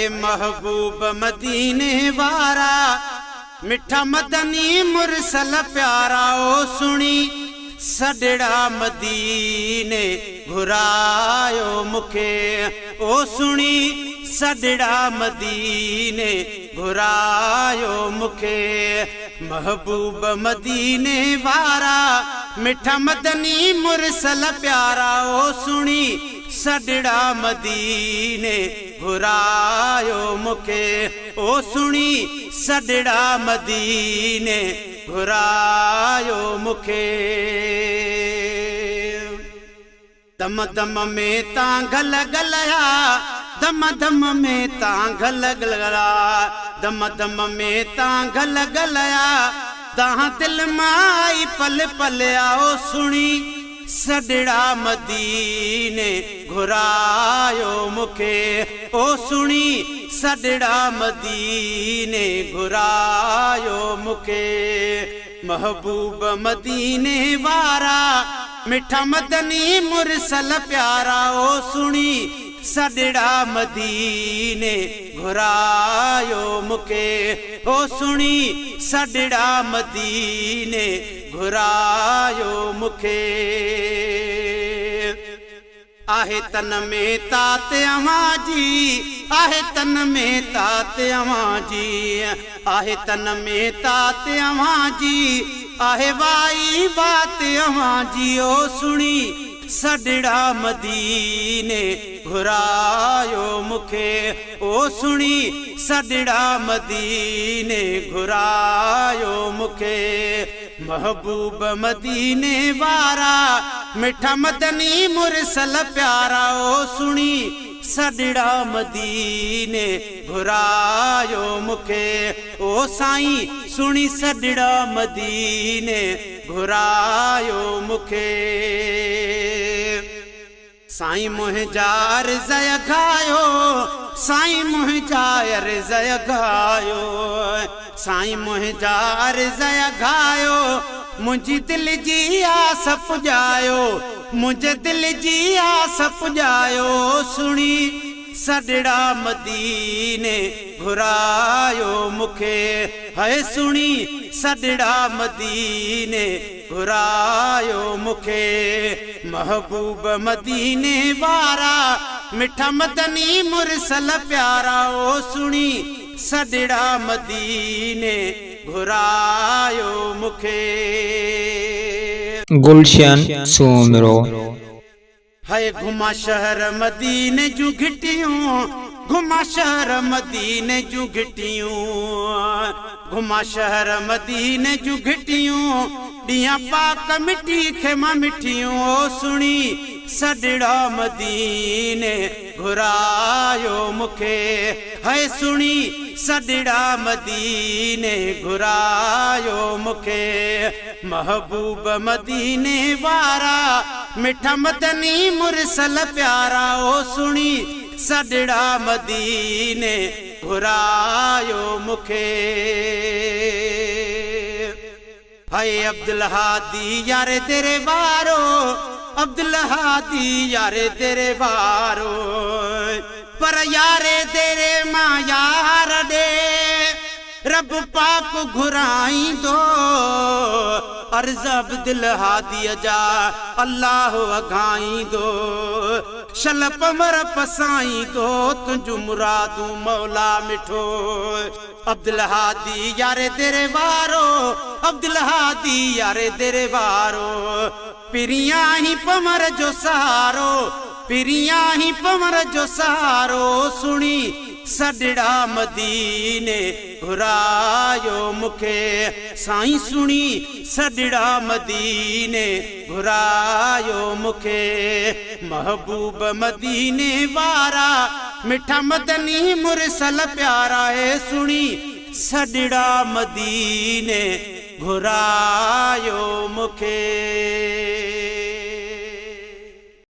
है महबूब मदीने वारा मिठा मदनी मुरसल प्यारा ओ सुनी सडड़ा मदीने घुरायो मुखे ओ सुनी सडड़ा मदीने घुरायो मुखे महबूब मदीने वारा मिठा मदनी मुरसल प्यारा ओ सुनी सडड़ा मदीने घुरायो मुखे ओ सुनी सडड़ा मदीने घुरायो मुखे दम दम में तांगल गलया दम दम में तांगल गलया दम दम में तांगल गलया तहां दिल माई पल पल आओ सुनी सडड़ा मदीने घुरायो मुखे ओ सुनी सडड़ा मदीने घुरायो मुखे महबूब मदीने वारा मिठा मदनी मुरसल प्यारा ओ सुनी सडड़ा मदीने घुरायो मुखे ओ सुनी सडड़ा मदीने घुरायो मुखे आहे तन में तात अवाजी आहे तन में तात अवाजी आहे तन में तात अवाजी आहे वाई बात अवाजी ओ सुनी सडड़ा मदीने घुरायो मुखे ओ सुनी सडड़ा मदीने घुरायो मुखे महबूब मदीने वारा मिठा मदनी मुरसल प्यारा ओ सुनी सडड़ा मदीने घुरायो मुखे ओ साईं सुनी सडड़ा मदीने घुरायो मुखे साईं मुंहिंजा रिज़ गायो साईं मुंहिंजा रिज़ गायो साईं मुंहिंजा रिज़ गायो मुंहिंजी दिल जी आस पुॼायो मुंहिंजे दिल जी आस पुॼायो सुनी सडड़ा मदीने घुरायो मुखे है सुनी सडड़ा मदीने घुरायो मुखे महबूब मदीने वारा मिठा मदनी मुरसल प्यारा ओ सुनी सडड़ा मदीने घुरायो मुखे गुलशन सोमरो है घुमा शहर मदीने जू घिटियूं घुमा शहर मदीने जू घिटियूं घुमा शहर मदीने जू घिटियूं दिया पाक मिट्टी खेमा मिठियूं ओ सुनी सडड़ा मदीने घुरायो मुखे है सुनी सडड़ा मदीने घुरायो मुखे महबूब मदीने वारा मिठा मदनी मुरसल प्यारा ओ सुनी सडड़ा मदीने घुरायो मुखे हाय अब्दुल हादी यारे तेरे वारो अब्दुल हादी यारे तेरे वारो पर यारे तेरे मां यार दे रब पाक घुराई दो अर्ज अब्दुल हादी जा अल्लाह अघाई दो शल पमर पसाई दो तुझू मुरादू मौला मिठो अब्दुल हादी यारे तेरे वारो अब्दुल हादी यारे तेरे वारो पिरिया ही पमर जो सहारो पिरिया ही पमर जो सहारो सुनी सडड़ा मदीने घुरायो मुखे साईं सुनी सडड़ा मदीने घुरायो मुखे महबूब मदीने वारा मिठा मदनी मुरसल प्यारा है सुनी सडड़ा मदीने घुरायो मुखे।